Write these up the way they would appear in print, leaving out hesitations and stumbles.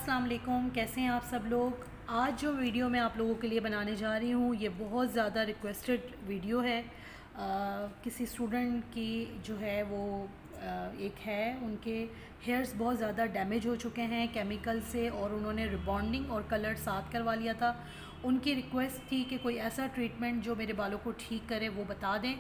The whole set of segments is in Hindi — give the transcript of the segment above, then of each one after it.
अस्सलाम वालेकुम, कैसे हैं आप सब लोग। आज जो वीडियो मैं आप लोगों के लिए बनाने जा रही हूँ ये बहुत ज़्यादा रिक्वेस्टेड वीडियो है। किसी स्टूडेंट की जो है वो एक है, उनके हेयर्स बहुत ज़्यादा डैमेज हो चुके हैं केमिकल से और उन्होंने रिबॉन्डिंग और कलर साथ करवा लिया था। उनकी रिक्वेस्ट थी कि कोई ऐसा ट्रीटमेंट जो मेरे बालों को ठीक करे वो बता दें।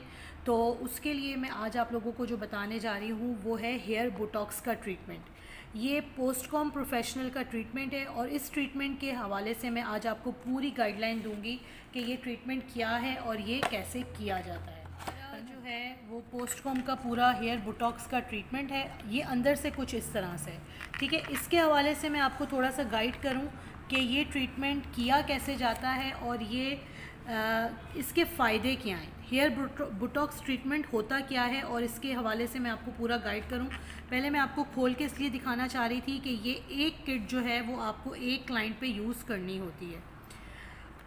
तो उसके लिए मैं आज आप लोगों को जो बताने जा रही हूँ वो है हेयर बोटॉक्स का ट्रीटमेंट। ये पोस्टकॉम प्रोफेशनल का ट्रीटमेंट है और इस ट्रीटमेंट के हवाले से मैं आज आपको पूरी गाइडलाइन दूंगी कि ये ट्रीटमेंट क्या है और ये कैसे किया जाता है। मेरा जो है वो पोस्टकॉम का पूरा हेयर बोटॉक्स का ट्रीटमेंट है। ये अंदर से कुछ इस तरह से, ठीक है। इसके हवाले से मैं आपको थोड़ा सा गाइड करूं कि ये ट्रीटमेंट किया कैसे जाता है और ये इसके फ़ायदे क्या हैं, हेयर बोटॉक्स ट्रीटमेंट होता क्या है और इसके हवाले से मैं आपको पूरा गाइड करूं। पहले मैं आपको खोल के इसलिए दिखाना चाह रही थी कि ये एक किट जो है वो आपको एक क्लाइंट पे यूज़ करनी होती है।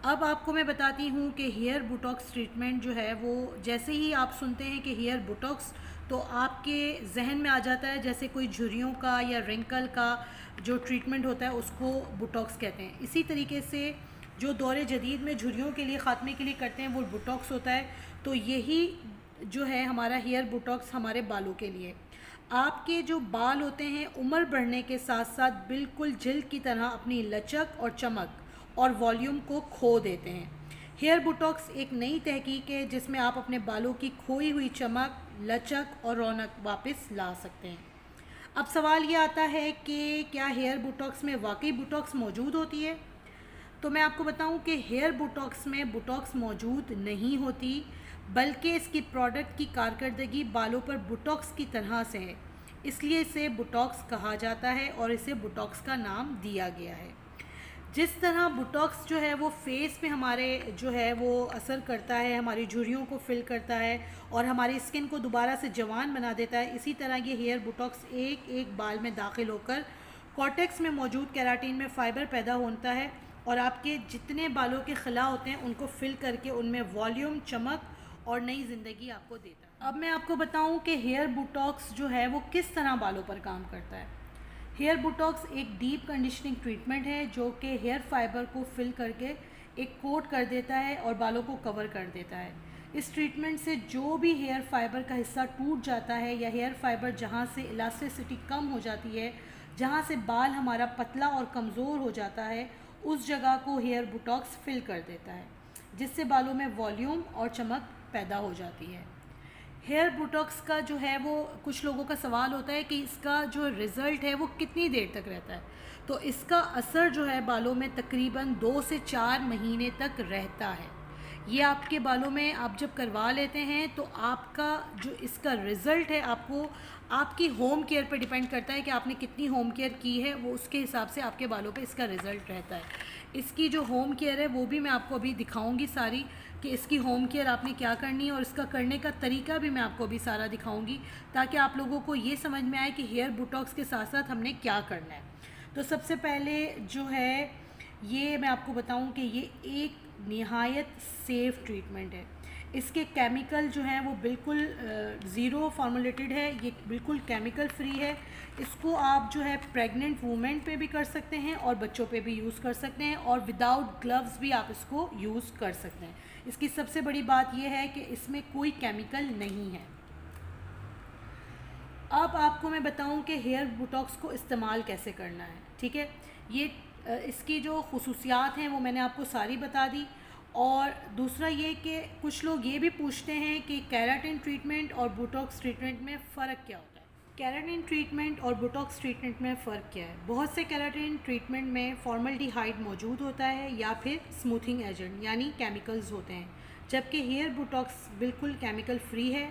अब आपको मैं बताती हूँ कि हेयर बोटॉक्स ट्रीटमेंट जो है वो जैसे ही आप सुनते हैं कि हेयर बोटॉक्स तो आपके जहन में आ जाता है जैसे कोई झुर्रियों का या रिंकल का जो ट्रीटमेंट होता है उसको बोटॉक्स कहते हैं। इसी तरीके से जो दौरे जदीद में झुर्रियों के लिए ख़ात्मे के लिए करते हैं वो बोटॉक्स होता है। तो यही जो है हमारा हेयर बोटॉक्स हमारे बालों के लिए। आपके जो बाल होते हैं उम्र बढ़ने के साथ साथ बिल्कुल जिल्द की तरह अपनी लचक और चमक और वॉल्यूम को खो देते हैं। हेयर बोटॉक्स एक नई तहकीक है जिसमें आप अपने बालों की खोई हुई चमक, लचक और रौनक वापस ला सकते हैं। अब सवाल ये आता है कि क्या हेयर बोटॉक्स में वाकई बोटॉक्स मौजूद होती है। तो मैं आपको बताऊं कि हेयर बोटॉक्स में बोटॉक्स मौजूद नहीं होती, बल्कि इसकी प्रोडक्ट की कारकर्दगी बालों पर बोटॉक्स की तरह से है, इसलिए इसे बोटॉक्स कहा जाता है और इसे बोटॉक्स का नाम दिया गया है। जिस तरह बोटॉक्स जो है वो फेस पे हमारे जो है वो असर करता है, हमारी झुर्रियों को फिल करता है और हमारी स्किन को दोबारा से जवान बना देता है, इसी तरह ये हेयर बोटॉक्स एक एक बाल में दाखिल होकर कॉर्टेक्स में मौजूद केराटिन में फ़ाइबर पैदा होता है और आपके जितने बालों के खला होते हैं उनको फिल करके उनमें वॉल्यूम, चमक और नई ज़िंदगी आपको देता है। अब मैं आपको बताऊं कि हेयर बोटॉक्स जो है वो किस तरह बालों पर काम करता है। हेयर बोटॉक्स एक डीप कंडीशनिंग ट्रीटमेंट है जो कि हेयर फाइबर को फिल करके एक कोट कर देता है और बालों को कवर कर देता है। इस ट्रीटमेंट से जो भी हेयर फाइबर का हिस्सा टूट जाता है या हेयर फाइबर जहाँ से इलास्टिसिटी कम हो जाती है, जहाँ से बाल हमारा पतला और कमज़ोर हो जाता है, उस जगह को हेयर बोटॉक्स फिल कर देता है, जिससे बालों में वॉल्यूम और चमक पैदा हो जाती है। हेयर बोटॉक्स का जो है वो कुछ लोगों का सवाल होता है कि इसका जो रिज़ल्ट है वो कितनी देर तक रहता है। तो इसका असर जो है बालों में तकरीबन 2 से 4 महीने तक रहता है। ये आपके बालों में आप जब करवा लेते हैं तो आपका जो इसका रिज़ल्ट है आपको आपकी होम केयर पे डिपेंड करता है कि आपने कितनी होम केयर की है, वो उसके हिसाब से आपके बालों पे इसका रिज़ल्ट रहता है। इसकी जो होम केयर है वो भी मैं आपको अभी दिखाऊंगी सारी कि इसकी होम केयर आपने क्या करनी है और इसका करने का तरीका भी मैं आपको अभी सारा दिखाऊंगी ताकि आप लोगों को ये समझ में आए कि हेयर बोटॉक्स के साथ साथ हमने क्या करना है। तो सबसे पहले जो है ये मैं आपको बताऊं कि ये एक निहायत सेफ़ ट्रीटमेंट है। इसके केमिकल जो हैं वो बिल्कुल ज़ीरो फार्मूलेटेड है, ये बिल्कुल केमिकल फ्री है। इसको आप जो है प्रेग्नेंट वूमेन पे भी कर सकते हैं और बच्चों पे भी यूज़ कर सकते हैं और विदाउट ग्लव्स भी आप इसको यूज़ कर सकते हैं। इसकी सबसे बड़ी बात यह है कि इसमें कोई केमिकल नहीं है। अब आपको मैं बताऊं कि हेयर बोटॉक्स को इस्तेमाल कैसे करना है, ठीक है। ये इसकी जो खुसूसियात हैं वो मैंने आपको सारी बता दी। और दूसरा ये कि कुछ लोग ये भी पूछते हैं कि केराटिन ट्रीटमेंट और बोटॉक्स ट्रीटमेंट में फ़र्क क्या होता है। केराटिन ट्रीटमेंट और बोटॉक्स ट्रीटमेंट में फ़र्क क्या है। बहुत से केराटिन ट्रीटमेंट में फॉर्मल्डिहाइड मौजूद होता है या फिर स्मूथिंग एजेंट यानी केमिकल्स होते हैं, जबकि हेयर बोटॉक्स बिल्कुल केमिकल फ्री है।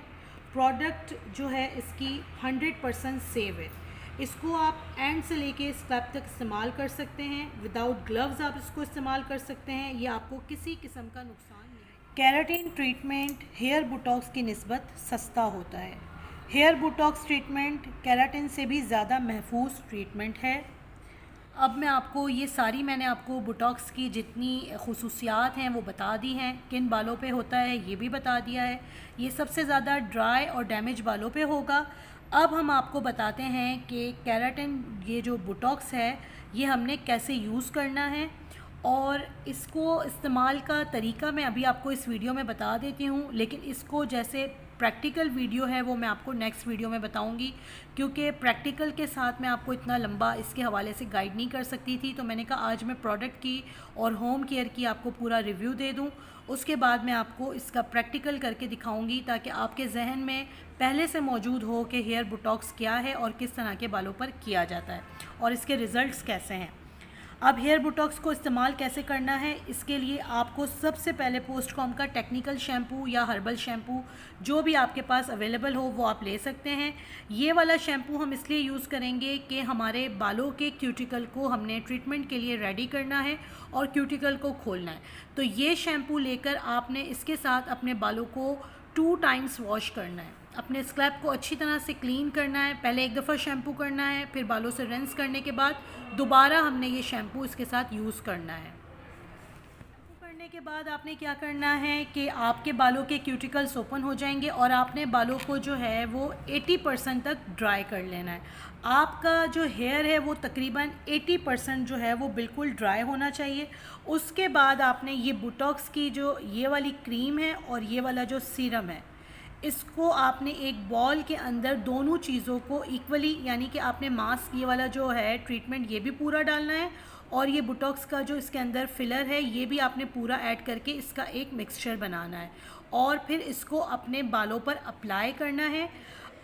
प्रोडक्ट जो है इसकी 100% सेव है। इसको आप एंड से लेके स्टेप तक इस्तेमाल कर सकते हैं। विदाउट ग्लव्स आप इसको इस्तेमाल कर सकते हैं, ये आपको किसी किस्म का नुकसान नहीं। केराटिन ट्रीटमेंट हेयर बोटॉक्स की निस्बत सस्ता होता है। हेयर बोटॉक्स ट्रीटमेंट केराटिन से भी ज़्यादा महफूज ट्रीटमेंट है। अब मैं आपको ये सारी मैंने आपको बोटॉक्स की जितनी खुसूसियात हैं वो बता दी हैं, किन बालों पे होता है ये भी बता दिया है। ये सबसे ज़्यादा ड्राई और डैमेज बालों पे होगा। अब हम आपको बताते हैं कि केराटिन ये जो बोटॉक्स है ये हमने कैसे यूज़ करना है, और इसको इस्तेमाल का तरीका मैं अभी आपको इस वीडियो में बता देती हूँ, लेकिन इसको जैसे प्रैक्टिकल वीडियो है वो मैं आपको नेक्स्ट वीडियो में बताऊंगी, क्योंकि प्रैक्टिकल के साथ मैं आपको इतना लंबा इसके हवाले से गाइड नहीं कर सकती थी। तो मैंने कहा आज मैं प्रोडक्ट की और होम केयर की आपको पूरा रिव्यू दे दूं, उसके बाद मैं आपको इसका प्रैक्टिकल करके दिखाऊंगी, ताकि आपके जहन में पहले से मौजूद हो कि हेयर बोटॉक्स क्या है और किस तरह के बालों पर किया जाता है और इसके रिज़ल्ट्स कैसे हैं। अब हेयर बोटॉक्स को इस्तेमाल कैसे करना है, इसके लिए आपको सबसे पहले पोस्टकॉम का टेक्निकल शैम्पू या हर्बल शैम्पू जो भी आपके पास अवेलेबल हो वो आप ले सकते हैं। ये वाला शैम्पू हम इसलिए यूज़ करेंगे कि हमारे बालों के क्यूटिकल को हमने ट्रीटमेंट के लिए रेडी करना है और क्यूटिकल को खोलना है। तो ये शैम्पू लेकर आपने इसके साथ अपने बालों को 2 टाइम्स वॉश करना है, अपने स्क्रैब को अच्छी तरह से क्लीन करना है। पहले एक दफ़ा शैम्पू करना है, फिर बालों से रिंस करने के बाद दोबारा हमने ये शैम्पू इसके साथ यूज़ करना है। शैम्पू करने के बाद आपने क्या करना है कि आपके बालों के क्यूटिकल्स ओपन हो जाएंगे और आपने बालों को जो है वो 80% तक ड्राई कर लेना है। आपका जो हेयर है वो तकरीबन 80% जो है वो बिल्कुल ड्राई होना चाहिए। उसके बाद आपने ये बोटॉक्स की जो ये वाली क्रीम है और ये वाला जो सीरम है, इसको आपने एक बॉल के अंदर दोनों चीज़ों को इक्वली, यानी कि आपने मास्क ये वाला जो है ट्रीटमेंट ये भी पूरा डालना है और ये बोटॉक्स का जो इसके अंदर फिलर है ये भी आपने पूरा ऐड करके इसका एक मिक्सचर बनाना है और फिर इसको अपने बालों पर अप्लाई करना है।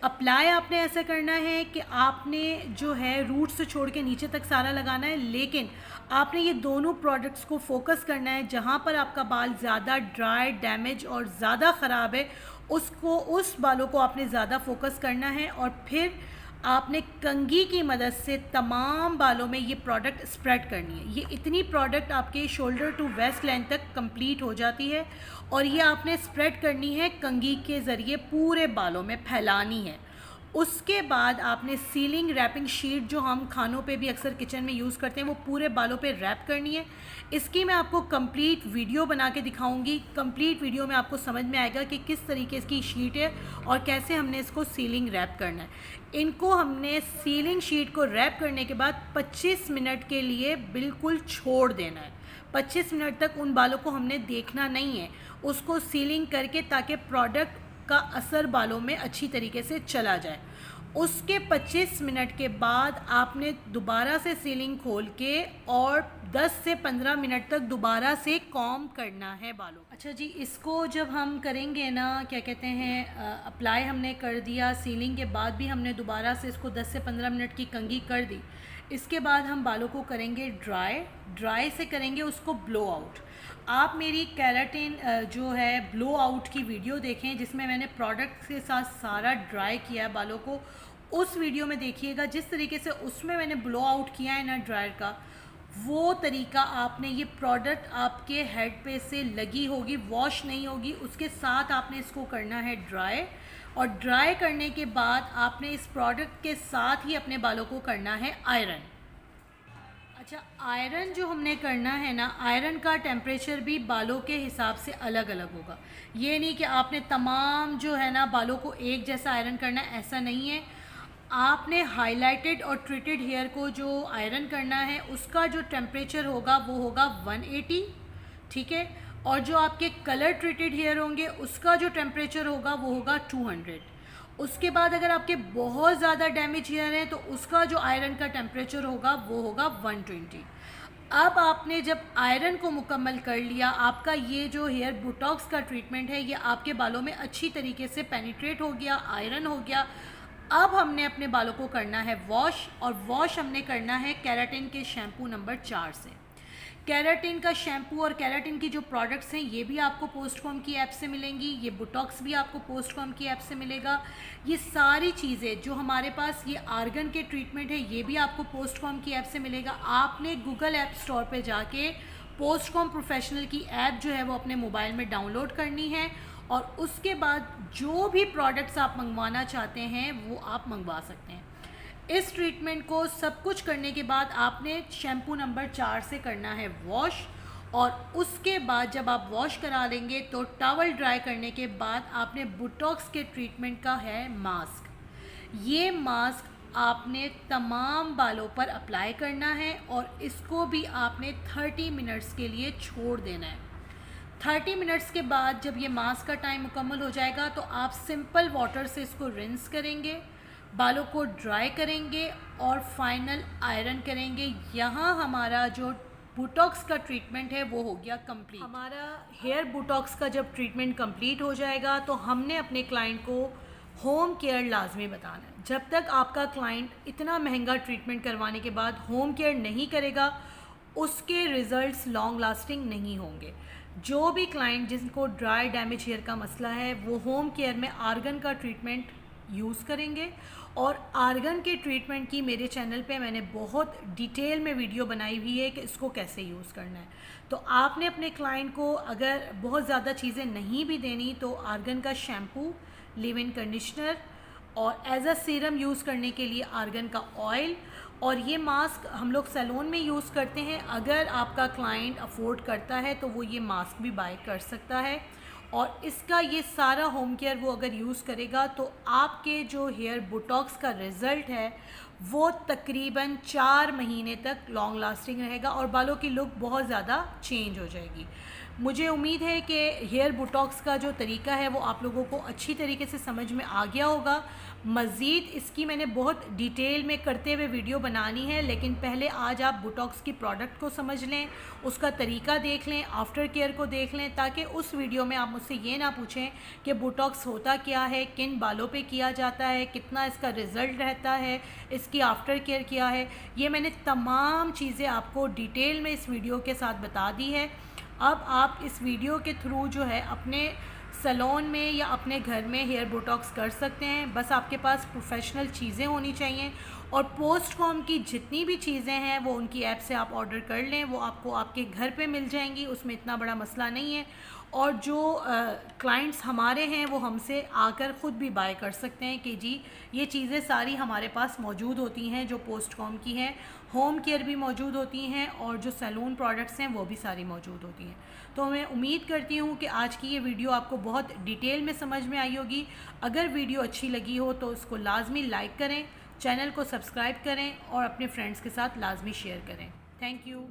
अप्लाई आपने ऐसा करना है कि आपने जो है रूट से छोड़ के नीचे तक सारा लगाना है, लेकिन आपने ये दोनों प्रोडक्ट्स को फोकस करना है। जहाँ पर आपका बाल ज़्यादा ड्राई, डैमेज और ज़्यादा ख़राब है उस बालों को आपने ज़्यादा फोकस करना है और फिर आपने कंघी की मदद से तमाम बालों में ये प्रोडक्ट स्प्रेड करनी है। ये इतनी प्रोडक्ट आपके शोल्डर टू वेस्ट लाइन तक कंप्लीट हो जाती है और ये आपने स्प्रेड करनी है कंघी के ज़रिए, पूरे बालों में फैलानी है। उसके बाद आपने सीलिंग रैपिंग शीट जो हम खानों पे भी अक्सर किचन में यूज़ करते हैं वो पूरे बालों पे रैप करनी है। इसकी मैं आपको कंप्लीट वीडियो बना के दिखाऊंगी। कंप्लीट वीडियो में आपको समझ में आएगा कि किस तरीके की शीट है और कैसे हमने इसको सीलिंग रैप करना है। इनको हमने सीलिंग शीट को रैप करने के बाद 25 मिनट के लिए बिल्कुल छोड़ देना है। 25 मिनट तक उन बालों को हमने देखना नहीं है, उसको सीलिंग करके, ताकि प्रोडक्ट का असर बालों में अच्छी तरीके से चला जाए। उसके 25 मिनट के बाद आपने दोबारा से सीलिंग खोल के और 10 से 15 मिनट तक दोबारा से कॉम्ब करना है बालों। अच्छा जी, इसको जब हम करेंगे ना, क्या कहते हैं, अप्लाई हमने कर दिया, सीलिंग के बाद भी हमने दोबारा से इसको 10 से 15 मिनट की कंघी कर दी। इसके बाद हम बालों को करेंगे ड्राई से करेंगे उसको ब्लो आउट। आप मेरी केराटिन जो है ब्लो आउट की वीडियो देखें जिसमें मैंने प्रोडक्ट के साथ सारा ड्राई किया है बालों को, उस वीडियो में देखिएगा जिस तरीके से उसमें मैंने ब्लो आउट किया है ना ड्रायर का, वो तरीका आपने, ये प्रोडक्ट आपके हेड पे से लगी होगी, वॉश नहीं होगी, उसके साथ आपने इसको करना है ड्राई। और ड्राई करने के बाद आपने इस प्रोडक्ट के साथ ही अपने बालों को करना है आयरन। अच्छा, आयरन जो हमने करना है ना, आयरन का टेम्परेचर भी बालों के हिसाब से अलग अलग होगा। ये नहीं कि आपने तमाम जो है ना बालों को एक जैसा आयरन करना है, ऐसा नहीं है। आपने हाइलाइटेड और ट्रीटेड हेयर को जो आयरन करना है उसका जो टेम्परेचर होगा वो होगा 180, ठीक है। और जो आपके कलर ट्रीटेड हेयर होंगे उसका जो टेम्परेचर होगा वो होगा 200। उसके बाद अगर आपके बहुत ज़्यादा डैमेज हेयर हैं तो उसका जो आयरन का टेम्परेचर होगा वो होगा 120। अब आपने जब आयरन को मुकम्मल कर लिया, आपका ये जो हेयर बोटॉक्स का ट्रीटमेंट है ये आपके बालों में अच्छी तरीके से पेनिट्रेट हो गया, आयरन हो गया। अब हमने अपने बालों को करना है वॉश, और वॉश हमने करना है केराटिन के शैम्पू नंबर 4 से। केराटिन का शैम्पू और केराटिन की जो प्रोडक्ट्स हैं ये भी आपको पोस्टकॉम की ऐप से मिलेंगी, ये बोटॉक्स भी आपको पोस्टकॉम की ऐप से मिलेगा। ये सारी चीज़ें जो हमारे पास ये आर्गन के ट्रीटमेंट है ये भी आपको पोस्टकॉम की ऐप से मिलेगा। आपने गूगल ऐप स्टोर पे जाके पोस्टकॉम प्रोफेशनल की ऐप जो है वो अपने मोबाइल में डाउनलोड करनी है और उसके बाद जो भी प्रोडक्ट्स आप मंगवाना चाहते हैं वो आप मंगवा सकते हैं। इस ट्रीटमेंट को सब कुछ करने के बाद आपने शैम्पू नंबर 4 से करना है वॉश, और उसके बाद जब आप वॉश करा लेंगे तो टॉवल ड्राई करने के बाद आपने बोटॉक्स के ट्रीटमेंट का है मास्क। ये मास्क आपने तमाम बालों पर अप्लाई करना है और इसको भी आपने 30 मिनट्स के लिए छोड़ देना है। 30 मिनट्स के बाद जब ये मास्क का टाइम मुकम्मल हो जाएगा तो आप सिंपल वाटर से इसको रिंस करेंगे, बालों को ड्राई करेंगे और फाइनल आयरन करेंगे। यहाँ हमारा जो बोटॉक्स का ट्रीटमेंट है वो हो गया कंप्लीट। हमारा हेयर बोटॉक्स का जब ट्रीटमेंट कंप्लीट हो जाएगा तो हमने अपने क्लाइंट को होम केयर लाजमी बताना है। जब तक आपका क्लाइंट इतना महंगा ट्रीटमेंट करवाने के बाद होम केयर नहीं करेगा, उसके रिज़ल्ट्स लॉन्ग लास्टिंग नहीं होंगे। जो भी क्लाइंट जिनको ड्राई डैमेज हेयर का मसला है वो होम केयर में आर्गन का ट्रीटमेंट यूज़ करेंगे। और आर्गन के ट्रीटमेंट की मेरे चैनल पे मैंने बहुत डिटेल में वीडियो बनाई हुई है कि इसको कैसे यूज़ करना है। तो आपने अपने क्लाइंट को अगर बहुत ज़्यादा चीज़ें नहीं भी देनी तो आर्गन का शैम्पू, लिव इन कंडीशनर और एज अ सीरम यूज़ करने के लिए आर्गन का ऑयल। और ये मास्क हम लोग सैलून में यूज़ करते हैं। अगर आपका क्लाइंट अफोर्ड करता है तो वो ये मास्क भी बाय कर सकता है। और इसका ये सारा होम केयर वो अगर यूज़ करेगा तो आपके जो हेयर बोटॉक्स का रिज़ल्ट है वो तकरीबन 4 महीने तक लॉन्ग लास्टिंग रहेगा और बालों की लुक बहुत ज़्यादा चेंज हो जाएगी। मुझे उम्मीद है कि हेयर बोटॉक्स का जो तरीका है वो आप लोगों को अच्छी तरीके से समझ में आ गया होगा। मज़ीद इसकी मैंने बहुत डिटेल में करते हुए वीडियो बनानी है, लेकिन पहले आज आप बोटॉक्स की प्रोडक्ट को समझ लें, उसका तरीका देख लें, आफ्टर केयर को देख लें, ताकि उस वीडियो में आप मुझसे ये ना पूछें कि बोटॉक्स होता क्या है, किन बालों पे किया जाता है, कितना इसका रिज़ल्ट रहता है, इसकी आफ्टर केयर क्या है। ये मैंने तमाम चीज़ें आपको डिटेल में इस वीडियो के साथ बता दी है। अब आप इस वीडियो के थ्रू जो है अपने सैलून में या अपने घर में हेयर बोटॉक्स कर सकते हैं। बस आपके पास प्रोफेशनल चीज़ें होनी चाहिए और पोस्टकॉम की जितनी भी चीज़ें हैं वो उनकी ऐप से आप ऑर्डर कर लें, वो आपको आपके घर पे मिल जाएंगी, उसमें इतना बड़ा मसला नहीं है। और जो क्लाइंट्स हमारे हैं वो हमसे आकर ख़ुद भी बाय कर सकते हैं कि जी ये चीज़ें सारी हमारे पास मौजूद होती हैं, जो पोस्टकॉम की हैं, होम केयर भी मौजूद होती हैं और जो सैलून प्रोडक्ट्स हैं वो भी सारी मौजूद होती हैं। तो मैं उम्मीद करती हूँ कि आज की ये वीडियो आपको बहुत डिटेल में समझ में आई होगी। अगर वीडियो अच्छी लगी हो तो उसको लाजमी लाइक करें, चैनल को सब्सक्राइब करें और अपने फ्रेंड्स के साथ लाजमी शेयर करें। Thank you.